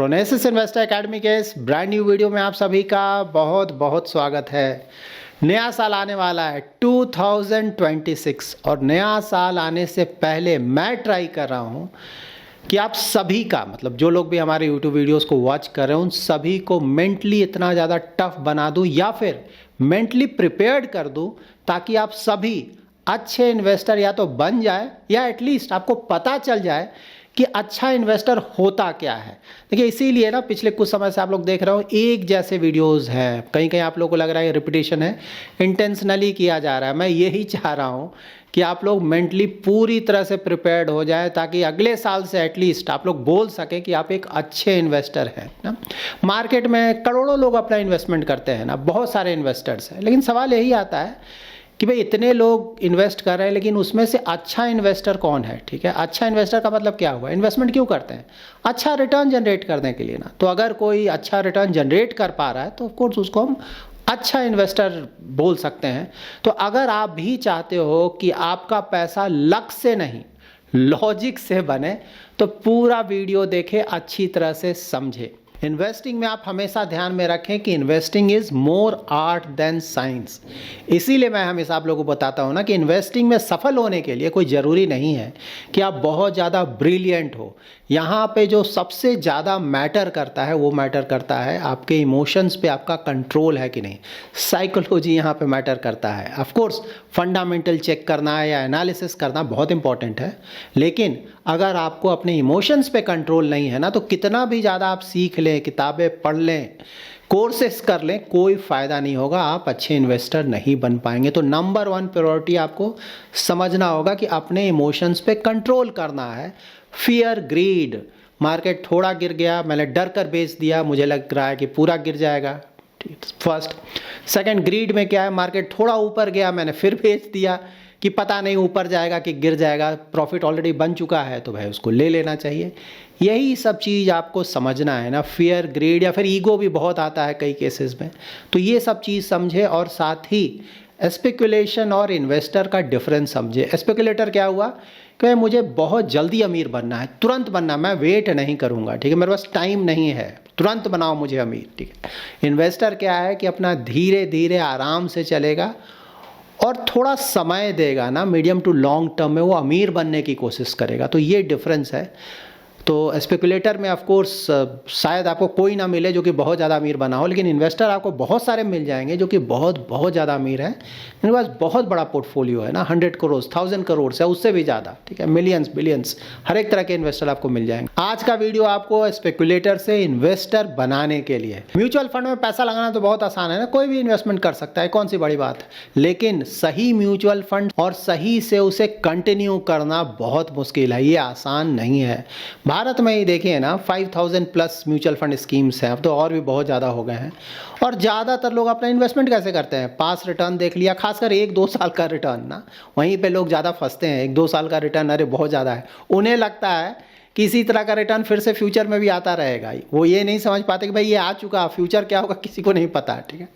प्रोनेसिस investor academy के इस brand new video में आप सभी का बहुत बहुत स्वागत है। नया साल आने वाला है 2026 और नया साल आने से पहले मैं ट्राई कर रहा हूँ कि आप सभी का मतलब जो लोग भी हमारे YouTube वीडियोस को वॉच कर रहे हैं उन सभी को मेंटली इतना ज़्यादा टफ बना दूँ या फिर मेंटली प्रिपेयर्ड कर दूँ ताकि आप सभी अच्छे इन्वेस्टर या तो बन जाए या एटलीस्ट आपको पता चल जाए कि अच्छा इन्वेस्टर होता क्या है। देखिए इसीलिए ना पिछले कुछ समय से आप लोग देख रहे हो एक जैसे वीडियोस हैं, कहीं कहीं आप लोगों को लग रहा है रिपीटेशन है, इंटेंशनली किया जा रहा है। मैं यही चाह रहा हूँ कि आप लोग मेंटली पूरी तरह से प्रिपेयर्ड हो जाए ताकि अगले साल से एटलीस्ट आप लोग बोल सकें कि आप एक अच्छे इन्वेस्टर हैं ना। मार्केट में करोड़ों लोग अपना इन्वेस्टमेंट करते हैं ना, बहुत सारे इन्वेस्टर्स हैं, लेकिन सवाल यही आता है कि भाई इतने लोग इन्वेस्ट कर रहे हैं लेकिन उसमें से अच्छा इन्वेस्टर कौन है। ठीक है, अच्छा इन्वेस्टर का मतलब क्या हुआ, इन्वेस्टमेंट क्यों करते हैं, अच्छा रिटर्न जनरेट करने के लिए ना। तो अगर कोई अच्छा रिटर्न जनरेट कर पा रहा है तो ऑफकोर्स उसको हम अच्छा इन्वेस्टर बोल सकते हैं। तो अगर आप भी चाहते हो कि आपका पैसा लक से नहीं लॉजिक से बने तो पूरा वीडियो देखें, अच्छी तरह से समझें। इन्वेस्टिंग में आप हमेशा ध्यान में रखें कि investing is more art than science. इसीलिए मैं हमेशा आप लोगों को बताता हूँ ना कि इन्वेस्टिंग में सफल होने के लिए कोई ज़रूरी नहीं है कि आप बहुत ज़्यादा ब्रिलियंट हो। यहाँ पे जो सबसे ज़्यादा मैटर करता है वो मैटर करता है आपके इमोशंस पे आपका कंट्रोल है कि नहीं। साइकोलॉजी यहाँ पे मैटर करता है। ऑफ कोर्स फंडामेंटल चेक करना है या एनालिसिस करना बहुत इंपॉर्टेंट है, लेकिन अगर आपको अपने इमोशंस पे कंट्रोल नहीं है ना तो कितना भी ज़्यादा आप सीख लें, किताबें पढ़ लें, कोर्सेस कर लें, कोई फ़ायदा नहीं होगा, आप अच्छे इन्वेस्टर नहीं बन पाएंगे। तो नंबर 1 प्रायोरिटी आपको समझना होगा कि अपने इमोशंस पे कंट्रोल करना है। फियर, ग्रीड, मार्केट थोड़ा गिर गया, मैंने डर कर बेच दिया, मुझे लग रहा है कि पूरा गिर जाएगा, फर्स्ट। सेकंड, ग्रीड में क्या है, मार्केट थोड़ा ऊपर गया, मैंने फिर बेच दिया कि पता नहीं ऊपर जाएगा कि गिर जाएगा, प्रॉफिट ऑलरेडी बन चुका है तो भाई उसको ले लेना चाहिए। यही सब चीज़ आपको समझना है ना। फियर, ग्रीड या फिर ईगो भी बहुत आता है कई केसेस में। तो ये सब चीज़ समझे और साथ ही स्पेकुलेशन और इन्वेस्टर का डिफरेंस समझे। स्पेकुलेटर क्या हुआ कि मुझे बहुत जल्दी अमीर बनना है, तुरंत बनना, मैं वेट नहीं करूँगा, ठीक है, मेरे पास टाइम नहीं है, तुरंत बनाओ मुझे अमीर, ठीक है। इन्वेस्टर क्या है कि अपना धीरे धीरे आराम से चलेगा और थोड़ा समय देगा ना, मीडियम टू लॉन्ग टर्म में वो अमीर बनने की कोशिश करेगा। तो ये डिफरेंस है। तो स्पेकुलेटर में ऑफ कोर्स शायद आपको कोई ना मिले जो कि बहुत ज़्यादा अमीर बना हो, लेकिन इन्वेस्टर आपको बहुत सारे मिल जाएंगे जो कि बहुत बहुत ज़्यादा अमीर है, इनके पास बहुत बड़ा पोर्टफोलियो है ना, 100 करोड़, 1000 करोड़ है, उससे भी ज़्यादा, ठीक है, मिलियंस, बिलियंस, हर एक तरह के इन्वेस्टर आपको मिल जाएंगे। आज का वीडियो आपको स्पेकुलेटर से इन्वेस्टर बनाने के लिए। म्यूचुअल फंड में पैसा लगाना तो बहुत आसान है ना, कोई भी इन्वेस्टमेंट कर सकता है, कौन सी बड़ी बात है, लेकिन सही म्यूचुअल फंड और सही से उसे कंटिन्यू करना बहुत मुश्किल है, ये आसान नहीं है। भारत में ही देखिए ना 5000 प्लस म्यूचुअल फंड स्कीम्स हैं, अब तो और भी बहुत ज़्यादा हो गए हैं। और ज़्यादातर लोग अपना इन्वेस्टमेंट कैसे करते हैं, पास रिटर्न देख लिया, खासकर 1-2 साल का रिटर्न ना, वहीं पे लोग ज़्यादा फंसते हैं। 1-2 साल का रिटर्न अरे बहुत ज़्यादा है, उन्हें लगता है किसी तरह का रिटर्न फिर से फ्यूचर में भी आता रहेगा। वो ये नहीं समझ पाते कि भाई ये आ चुका, फ्यूचर क्या होगा किसी को नहीं पता, ठीक है।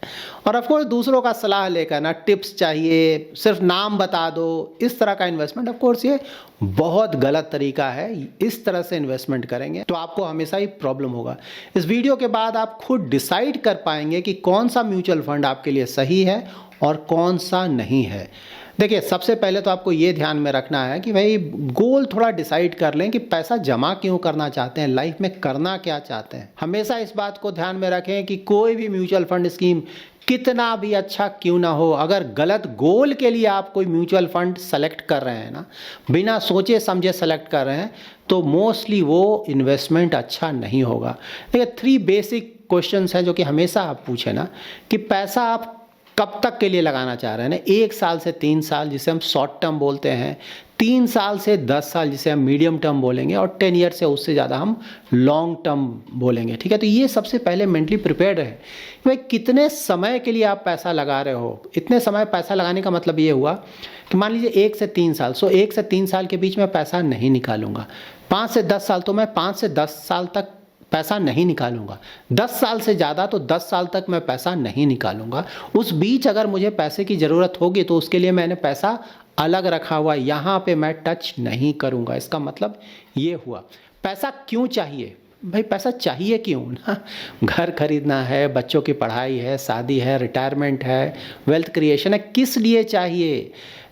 और ऑफकोर्स दूसरों का सलाह लेकर ना, टिप्स चाहिए, सिर्फ नाम बता दो, इस तरह का इन्वेस्टमेंट ऑफकोर्स ये बहुत गलत तरीका है। इस तरह से इन्वेस्टमेंट करेंगे तो आपको हमेशा ही प्रॉब्लम होगा। इस वीडियो के बाद आप खुद डिसाइड कर पाएंगे कि कौन सा म्यूचुअल फंड आपके लिए सही है और कौन सा नहीं है। देखिए सबसे पहले तो आपको ये ध्यान में रखना है कि भाई गोल थोड़ा डिसाइड कर लें कि पैसा जमा क्यों करना चाहते हैं, लाइफ में करना क्या चाहते हैं। हमेशा इस बात को ध्यान में रखें कि कोई भी म्यूचुअल फंड स्कीम कितना भी अच्छा क्यों ना हो, अगर गलत गोल के लिए आप कोई म्यूचुअल फंड सेलेक्ट कर रहे हैं ना, बिना सोचे समझे सेलेक्ट कर रहे हैं, तो मोस्टली वो इन्वेस्टमेंट अच्छा नहीं होगा। देखिए 3 बेसिक क्वेश्चंस हैं जो कि हमेशा आप पूछे ना कि पैसा आप कब तक के लिए लगाना चाह रहे हैं ना, 1 साल से 3 साल जिसे हम शॉर्ट टर्म बोलते हैं, 3 साल से 10 साल जिसे हम मीडियम टर्म बोलेंगे, और 10 ईयर से उससे ज़्यादा हम लॉन्ग टर्म बोलेंगे, ठीक है। तो ये सबसे पहले मेंटली प्रिपेयर्ड है भाई कितने समय के लिए आप पैसा लगा रहे हो। इतने समय पैसा लगाने का मतलब ये हुआ कि मान लीजिए 1 से 3 साल, 1 से 3 साल के बीच में पैसा नहीं निकालूंगा। 5 से 10 साल तो मैं 5 से 10 साल तक पैसा नहीं निकालूंगा। 10 साल से ज़्यादा तो 10 साल तक मैं पैसा नहीं निकालूंगा। उस बीच अगर मुझे पैसे की ज़रूरत होगी तो उसके लिए मैंने पैसा अलग रखा हुआ, यहाँ पे मैं टच नहीं करूंगा। इसका मतलब ये हुआ। पैसा क्यों चाहिए, भाई पैसा चाहिए क्यों ना, घर खरीदना है, बच्चों की पढ़ाई है, शादी है, रिटायरमेंट है, वेल्थ क्रिएशन है, किस लिए चाहिए।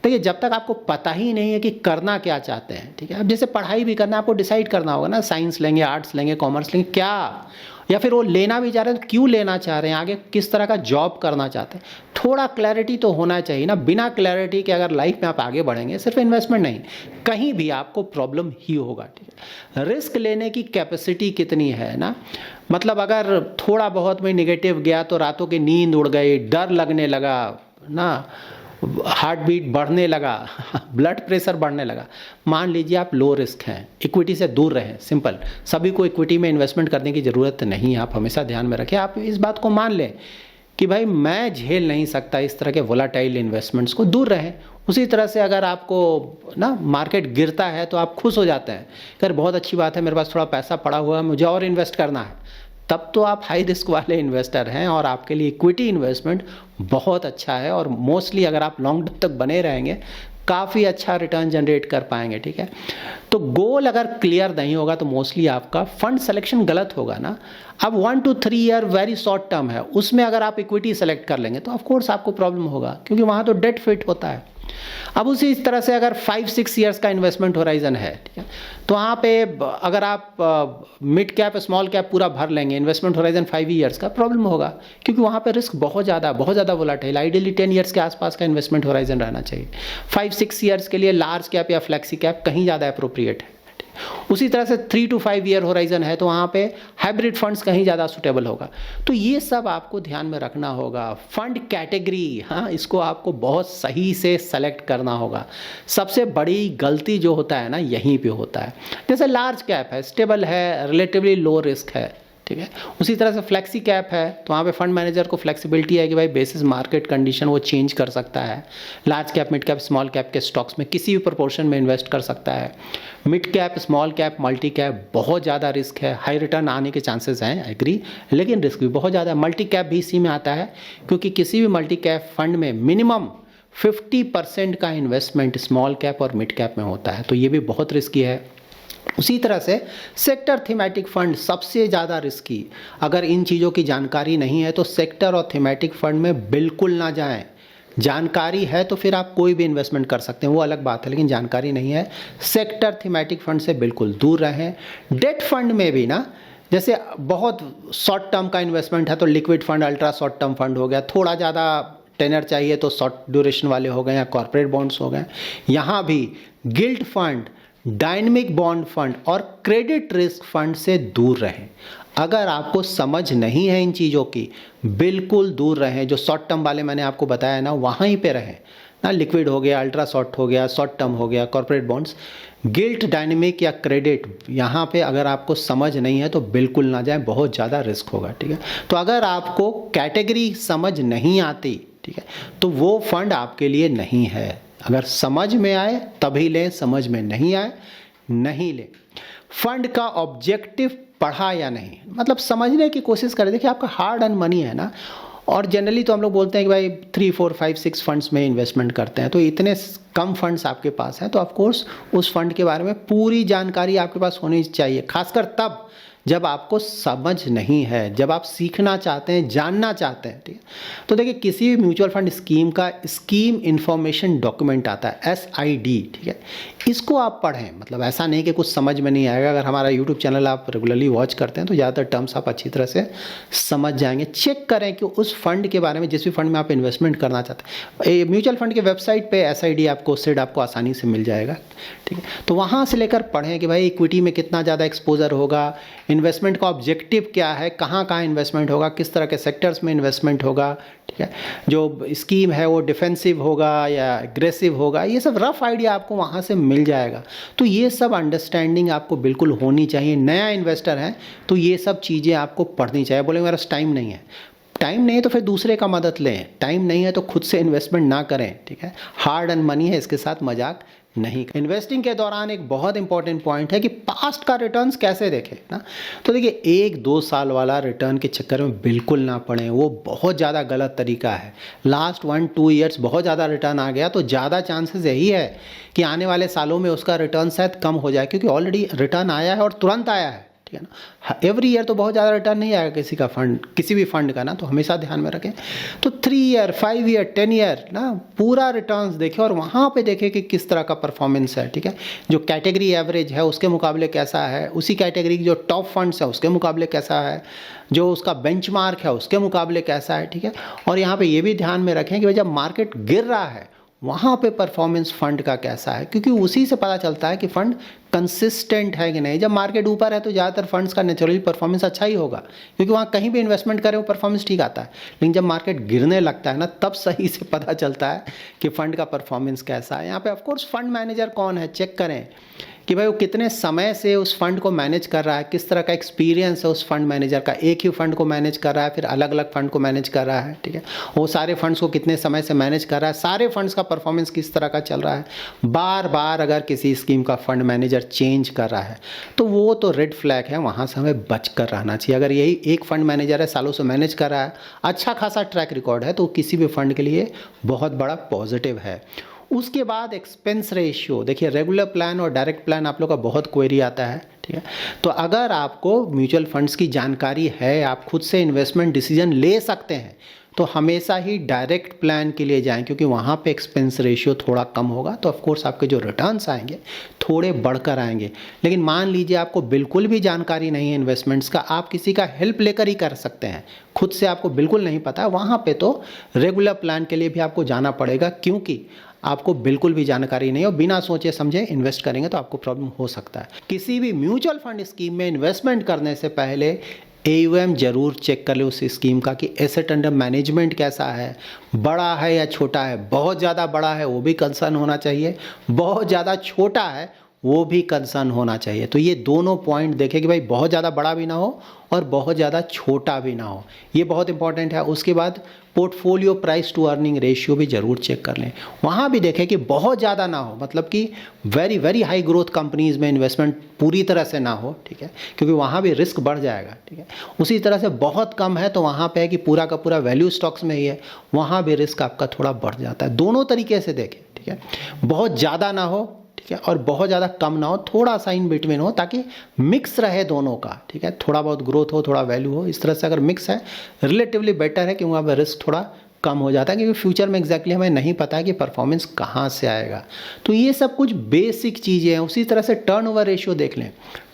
देखिए जब तक आपको पता ही नहीं है कि करना क्या चाहते हैं, ठीक है, अब जैसे पढ़ाई भी करना, आपको डिसाइड करना होगा ना, साइंस लेंगे, आर्ट्स लेंगे, कॉमर्स लेंगे, क्या, या फिर वो लेना भी चाह रहे हैं तो क्यों लेना चाह रहे हैं, आगे किस तरह का जॉब करना चाहते हैं, थोड़ा क्लैरिटी तो होना चाहिए ना। बिना क्लैरिटी के अगर लाइफ में आप आगे बढ़ेंगे, सिर्फ इन्वेस्टमेंट नहीं, कहीं भी आपको प्रॉब्लम ही होगा, ठीक है। रिस्क लेने की कैपेसिटी कितनी है ना, मतलब अगर थोड़ा बहुत में निगेटिव गया तो रातों की नींद उड़ गई, डर लगने लगा ना, हार्ट बीट बढ़ने लगा, ब्लड प्रेशर बढ़ने लगा, मान लीजिए आप लो रिस्क हैं, इक्विटी से दूर रहें। सिंपल, सभी को इक्विटी में इन्वेस्टमेंट करने की ज़रूरत नहीं है, आप हमेशा ध्यान में रखें, आप इस बात को मान लें कि भाई मैं झेल नहीं सकता इस तरह के वोलाटाइल इन्वेस्टमेंट्स को, दूर रहें। उसी तरह से अगर आपको ना मार्केट गिरता है तो आप खुश हो जाते हैं, अगर बहुत अच्छी बात है, मेरे पास थोड़ा पैसा पड़ा हुआ है, मुझे और इन्वेस्ट करना है, तब तो आप हाई रिस्क वाले इन्वेस्टर हैं और आपके लिए इक्विटी इन्वेस्टमेंट बहुत अच्छा है। और मोस्टली अगर आप लॉन्ग टर्म तक बने रहेंगे, काफ़ी अच्छा रिटर्न जनरेट कर पाएंगे, ठीक है। तो गोल अगर क्लियर नहीं होगा तो मोस्टली आपका फंड सिलेक्शन गलत होगा ना। अब 1 to 3 year very short term है, उसमें अगर आप इक्विटी सेलेक्ट कर लेंगे तो ऑफ कोर्स आपको प्रॉब्लम होगा, क्योंकि वहाँ तो डेट फिट होता है। अब उसी इस तरह से अगर 5-6 ईयर्स का इन्वेस्टमेंट होराइजन है, ठीक है, तो वहाँ पे अगर आप मिड कैप स्मॉल कैप पूरा भर लेंगे, इन्वेस्टमेंट होराइजन 5 ईयर्स का, प्रॉब्लम होगा, क्योंकि वहाँ पे रिस्क बहुत ज़्यादा वोलाटाइल। आइडियली 10 ईयर्स के आसपास का इन्वेस्टमेंट होराइजन रहना चाहिए। 5-6 ईयर्स के लिए लार्ज कैप या फ्लेक्सी कैप कहीं ज़्यादा अप्रोप्रिएट है। उसी तरह से 3 to 5 ईयर होराइजन है तो वहाँ पे हाइब्रिड फंड्स कहीं ज़्यादा सुटेबल होगा। तो ये सब आपको ध्यान में रखना होगा। फंड कैटेगरी, हाँ, इसको आपको बहुत सही से सेलेक्ट करना होगा। सबसे बड़ी गलती जो होता है ना, यहीं पे होता है। जैसे लार्ज कैप है, स्टेबल है, रिलेटिवली लो रिस्क है, ठीक है। उसी तरह से फ्लेक्सी कैप है तो वहाँ पे फंड मैनेजर को फ्लेक्सिबिलिटी है कि भाई बेसिस मार्केट कंडीशन वो चेंज कर सकता है। Large cap, mid cap, small cap के स्टॉक्स में किसी भी प्रोपोर्शन में इन्वेस्ट कर सकता है। Mid cap, small cap, multi cap बहुत ज़्यादा रिस्क है, हाई रिटर्न आने के चांसेस हैं, एग्री, लेकिन रिस्क भी बहुत ज़्यादा है। मल्टी कैप भी इसी में आता है, क्योंकि किसी भी मल्टी कैप फंड में मिनिमम 50% का इन्वेस्टमेंट स्मॉल कैप और मिड कैप में होता है, तो ये भी बहुत रिस्की है। उसी तरह से सेक्टर थीमेटिक फंड सबसे ज़्यादा रिस्की। अगर इन चीज़ों की जानकारी नहीं है तो सेक्टर और थीमेटिक फंड में बिल्कुल ना जाएं। जानकारी है तो फिर आप कोई भी इन्वेस्टमेंट कर सकते हैं, वो अलग बात है, लेकिन जानकारी नहीं है, सेक्टर थीमेटिक फंड से बिल्कुल दूर रहें। डेट फंड में भी ना, जैसे बहुत शॉर्ट टर्म का इन्वेस्टमेंट है तो liquid fund, ultra short term fund हो गया, थोड़ा ज़्यादा टेनर चाहिए तो शॉर्ट ड्यूरेशन वाले हो गए या कॉर्पोरेट बॉन्ड्स हो गए। यहाँ भी guilt fund, dynamic bond fund और क्रेडिट रिस्क फंड से दूर रहें। अगर आपको समझ नहीं है इन चीज़ों की, बिल्कुल दूर रहें। जो शॉर्ट टर्म वाले मैंने आपको बताया ना, वहाँ ही पे रहें ना। लिक्विड हो गया, अल्ट्रा शॉर्ट हो गया, शॉर्ट टर्म हो गया, कॉर्पोरेट बॉन्ड्स, गिल्ट, डायनेमिक या क्रेडिट, यहाँ पे अगर आपको समझ नहीं है तो बिल्कुल ना जाएं, बहुत ज़्यादा रिस्क होगा, ठीक है। तो अगर आपको कैटेगरी समझ नहीं आती, ठीक है, तो वो फंड आपके लिए नहीं है। अगर समझ में आए तभी लें, समझ में नहीं आए नहीं लें। फंड का ऑब्जेक्टिव पढ़ा या नहीं, मतलब समझने की कोशिश करें। देखिए आपका हार्ड अर्न मनी है ना, और जनरली तो हम लोग बोलते हैं कि भाई 3, 4, 5, 6 फंड्स में इन्वेस्टमेंट करते हैं, तो इतने कम फंड्स आपके पास हैं तो ऑफ कोर्स उस फंड के बारे में पूरी जानकारी आपके पास होनी चाहिए, खासकर तब जब आपको समझ नहीं है, जब आप सीखना चाहते हैं, जानना चाहते हैं, ठीक है। तो देखिए किसी भी म्यूचुअल फंड स्कीम का स्कीम इंफॉर्मेशन डॉक्यूमेंट आता है, SID, ठीक है, इसको आप पढ़ें। मतलब ऐसा नहीं कि कुछ समझ में नहीं आएगा। अगर हमारा यूट्यूब चैनल आप रेगुलरली वॉच करते हैं तो ज़्यादातर टर्म्स आप अच्छी तरह से समझ जाएंगे। चेक करें कि उस फंड के बारे में, जिस भी फंड में आप इन्वेस्टमेंट करना चाहते हैं, म्यूचुअल फंड के वेबसाइट पर SID आपको, SID आपको आसानी से मिल जाएगा, ठीक है। तो वहाँ से लेकर पढ़ें कि भाई इक्विटी में कितना ज़्यादा एक्सपोजर होगा, इन्वेस्टमेंट का ऑब्जेक्टिव क्या है, कहाँ कहाँ इन्वेस्टमेंट होगा, किस तरह के सेक्टर्स में इन्वेस्टमेंट होगा, ठीक है। जो स्कीम है वो डिफेंसिव होगा या एग्रेसिव होगा, ये सब रफ आइडिया आपको वहाँ से मिल जाएगा। तो ये सब अंडरस्टैंडिंग आपको बिल्कुल होनी चाहिए। नया इन्वेस्टर है तो ये सब चीज़ें आपको पढ़नी चाहिए। बोले मेरा टाइम नहीं है, टाइम नहीं है तो फिर दूसरे का मदद लें, टाइम नहीं है तो खुद से इन्वेस्टमेंट ना करें, ठीक है। हार्ड अर्न मनी है, इसके साथ मजाक नहीं। इन्वेस्टिंग के दौरान एक बहुत इंपॉर्टेंट पॉइंट है कि पास्ट का रिटर्न्स कैसे देखें ना। तो देखिए 1-2 साल वाला रिटर्न के चक्कर में बिल्कुल ना पड़ें, वो बहुत ज़्यादा गलत तरीका है। लास्ट 1-2 ईयर्स बहुत ज़्यादा रिटर्न आ गया तो ज़्यादा चांसेस यही है कि आने वाले सालों में उसका रिटर्न शायद कम हो जाए, क्योंकि ऑलरेडी रिटर्न आया है और तुरंत आया है, ठीक है ना। एवरी ईयर तो बहुत ज़्यादा रिटर्न नहीं आएगा किसी का फंड, किसी भी फंड का ना, तो हमेशा ध्यान में रखें। तो 3 ईयर, 5 ईयर, 10 ईयर ना पूरा रिटर्न्स देखें और वहाँ पे देखें कि किस तरह का परफॉर्मेंस है, ठीक है। जो कैटेगरी एवरेज है उसके मुकाबले कैसा है, उसी कैटेगरी की जो टॉप फंड्स है उसके मुकाबले कैसा है, जो उसका बेंचमार्क है उसके मुकाबले कैसा है, ठीक है। और यहाँ पे ये भी ध्यान में रखें कि भाई जब मार्केट गिर रहा है वहाँ पे परफॉर्मेंस फंड का कैसा है, क्योंकि उसी से पता चलता है कि फंड कंसिस्टेंट है कि नहीं। जब मार्केट ऊपर है तो ज़्यादातर फंड्स का नेचुरली परफॉर्मेंस अच्छा ही होगा, क्योंकि वहाँ कहीं भी इन्वेस्टमेंट करें वो परफॉर्मेंस ठीक आता है। लेकिन जब मार्केट गिरने लगता है ना तब सही से पता चलता है कि फंड का परफॉर्मेंस कैसा है। यहाँ पे ऑफकोर्स फंड मैनेजर कौन है चेक करें कि भाई वो कितने समय से उस फंड को मैनेज कर रहा है, किस तरह का एक्सपीरियंस है उस फंड मैनेजर का, एक ही फंड को मैनेज कर रहा है फिर अलग अलग फंड को मैनेज कर रहा है, ठीक है। वो सारे फंड्स को कितने समय से मैनेज कर रहा है, सारे फंड्स का परफॉर्मेंस किस तरह का चल रहा है। बार बार अगर किसी स्कीम का फंड मैनेजर चेंज कर रहा है तो वो तो रेड फ्लैग है, वहाँ से हमें बच कर रहना चाहिए। अगर यही एक फंड मैनेजर है सालों से मैनेज कर रहा है, अच्छा खासा ट्रैक रिकॉर्ड है, तो किसी भी फंड के लिए बहुत बड़ा पॉजिटिव है। उसके बाद एक्सपेंस रेशियो देखिए, रेगुलर प्लान और डायरेक्ट प्लान आप लोग का बहुत क्वेरी आता है, ठीक है। तो अगर आपको म्यूचुअल फंड्स की जानकारी है, आप खुद से इन्वेस्टमेंट डिसीजन ले सकते हैं, तो हमेशा ही डायरेक्ट प्लान के लिए जाएं, क्योंकि वहाँ पे एक्सपेंस रेशियो थोड़ा कम होगा, तो ऑफकोर्स आपके जो रिटर्न्स आएंगे थोड़े बढ़कर आएंगे। लेकिन मान लीजिए आपको बिल्कुल भी जानकारी नहीं है इन्वेस्टमेंट्स का, आप किसी का हेल्प लेकर ही कर सकते हैं, खुद से आपको बिल्कुल नहीं पता है, वहाँ पे तो रेगुलर प्लान के लिए भी आपको जाना पड़ेगा, क्योंकि आपको बिल्कुल भी जानकारी नहीं हो, बिना सोचे समझे इन्वेस्ट करेंगे तो आपको प्रॉब्लम हो सकता है। किसी भी म्यूचुअल फंड स्कीम में इन्वेस्टमेंट करने से पहले AUM जरूर चेक कर ले उस स्कीम का कि एसेट अंडर मैनेजमेंट कैसा है, बड़ा है या छोटा है। बहुत ज़्यादा बड़ा है वो भी कंसर्न होना चाहिए, बहुत ज़्यादा छोटा है वो भी कंसर्न होना चाहिए। तो ये दोनों पॉइंट देखें कि भाई बहुत ज़्यादा बड़ा भी ना हो और बहुत ज़्यादा छोटा भी ना हो, ये बहुत इंपॉर्टेंट है। उसके बाद portfolio price to earning ratio भी ज़रूर चेक कर लें, वहाँ भी देखें कि बहुत ज़्यादा ना हो, मतलब कि very very high growth companies में इन्वेस्टमेंट पूरी तरह से ना हो, ठीक है, क्योंकि वहाँ भी रिस्क बढ़ जाएगा, ठीक है। उसी तरह से बहुत कम है तो वहाँ पे है कि पूरा का पूरा वैल्यू स्टॉक्स में ही है, वहाँ भी रिस्क आपका थोड़ा बढ़ जाता है। दोनों तरीके से देखें, ठीक है, बहुत ज़्यादा ना हो, ठीक है, और बहुत ज़्यादा कम ना हो, थोड़ा सा इन बिटवीन हो, ताकि मिक्स रहे दोनों का, ठीक है। थोड़ा बहुत ग्रोथ हो, थोड़ा वैल्यू हो, इस तरह से अगर मिक्स है रिलेटिवली बेटर है, क्योंकि वहाँ पर रिस्क थोड़ा कम हो जाता है, क्योंकि फ्यूचर में एग्जैक्टली हमें नहीं पता है कि परफॉर्मेंस कहाँ से आएगा। तो ये सब कुछ बेसिक चीज़ें हैं। उसी तरह से टर्नओवर रेशियो देख लें,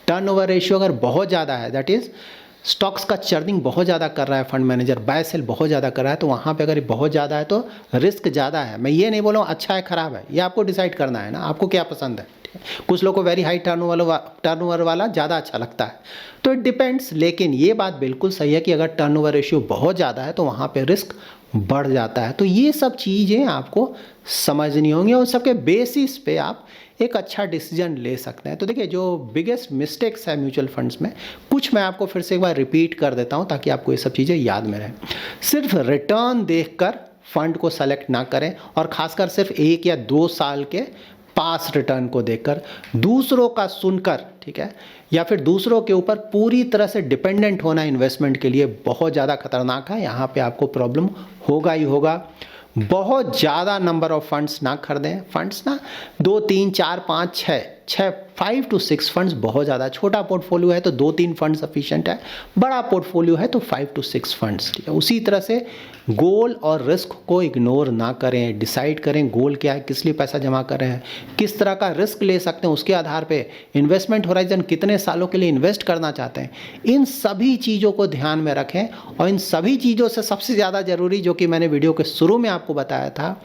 टर्नओवर रेशियो अगर बहुत ज़्यादा है, दैट इज़ स्टॉक्स का चर्निंग बहुत ज़्यादा कर रहा है फंड मैनेजर, बाय सेल बहुत ज़्यादा कर रहा है, तो वहाँ पे अगर बहुत ज़्यादा है तो रिस्क ज़्यादा है। मैं ये नहीं बोल रहा हूँ अच्छा है ख़राब है, ये आपको डिसाइड करना है ना, आपको क्या पसंद है, ठीक है। कुछ लोगों को वेरी हाई टर्नओवर वाला ज़्यादा अच्छा लगता है, तो इट डिपेंड्स। लेकिन ये बात बिल्कुल सही है कि अगर टर्नओवर रेशियो बहुत ज़्यादा है तो वहाँ पर रिस्क बढ़ जाता है। तो ये सब चीज़ें आपको समझनी होंगी और सबके बेसिस पे आप एक अच्छा डिसीजन ले सकते हैं। तो देखिए, जो बिगेस्ट मिस्टेक्स है म्यूचुअल फंड्स में, कुछ मैं आपको फिर से एक बार रिपीट कर देता हूं ताकि आपको ये सब चीज़ें याद में रहें। सिर्फ रिटर्न देखकर फंड को सेलेक्ट ना करें, और खासकर सिर्फ 1 या 2 साल के पास रिटर्न को देखकर, दूसरों का सुनकर, ठीक है, या फिर दूसरों के ऊपर पूरी तरह से डिपेंडेंट होना इन्वेस्टमेंट के लिए बहुत ज़्यादा खतरनाक है। यहाँ पे आपको प्रॉब्लम होगा ही होगा। बहुत ज़्यादा नंबर ऑफ फंड्स ना खरीदें, फंड्स ना 2, 3, 4, 5, 6, 5 to 6 फंड्स बहुत ज़्यादा। छोटा पोर्टफोलियो है तो 2-3 फंड सफिशिएंट है, बड़ा पोर्टफोलियो है तो 5 to 6 फंड्स, ठीक है। उसी तरह से गोल और रिस्क को इग्नोर ना करें, डिसाइड करें गोल क्या है, किस लिए पैसा जमा कर रहे हैं, किस तरह का रिस्क ले सकते हैं, उसके आधार पे इन्वेस्टमेंट होराइजन कितने सालों के लिए इन्वेस्ट करना चाहते हैं, इन सभी चीज़ों को ध्यान में रखें। और इन सभी चीज़ों से सबसे ज़्यादा ज़रूरी, जो कि मैंने वीडियो के शुरू में आपको बताया था,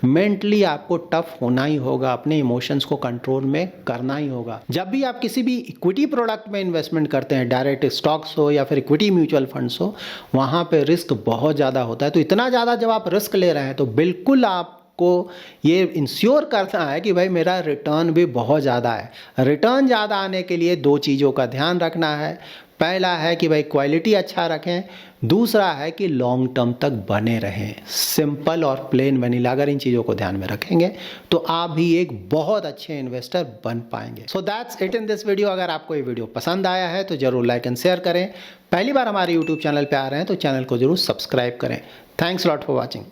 मेंटली आपको टफ होना ही होगा, अपने इमोशंस को कंट्रोल में करना ही होगा। जब भी आप किसी भी इक्विटी प्रोडक्ट में इन्वेस्टमेंट करते हैं, डायरेक्ट स्टॉक्स हो या फिर इक्विटी म्यूचुअल फंड्स हो, वहाँ पे रिस्क बहुत ज़्यादा होता है। तो इतना ज़्यादा जब आप रिस्क ले रहे हैं तो बिल्कुल आपको ये इंश्योर करना है कि भाई मेरा रिटर्न भी बहुत ज़्यादा है। रिटर्न ज़्यादा आने के लिए 2 चीज़ों का ध्यान रखना है। पहला है कि भाई क्वालिटी अच्छा रखें, दूसरा है कि लॉन्ग टर्म तक बने रहें। सिंपल और प्लेन वनीला, अगर इन चीज़ों को ध्यान में रखेंगे तो आप भी एक बहुत अच्छे इन्वेस्टर बन पाएंगे। So that's it in this video. अगर आपको ये वीडियो पसंद आया है तो जरूर लाइक एंड शेयर करें। पहली बार हमारे यूट्यूब चैनल पे आ रहे हैं तो चैनल को जरूर सब्सक्राइब करें। Thanks lot for watching.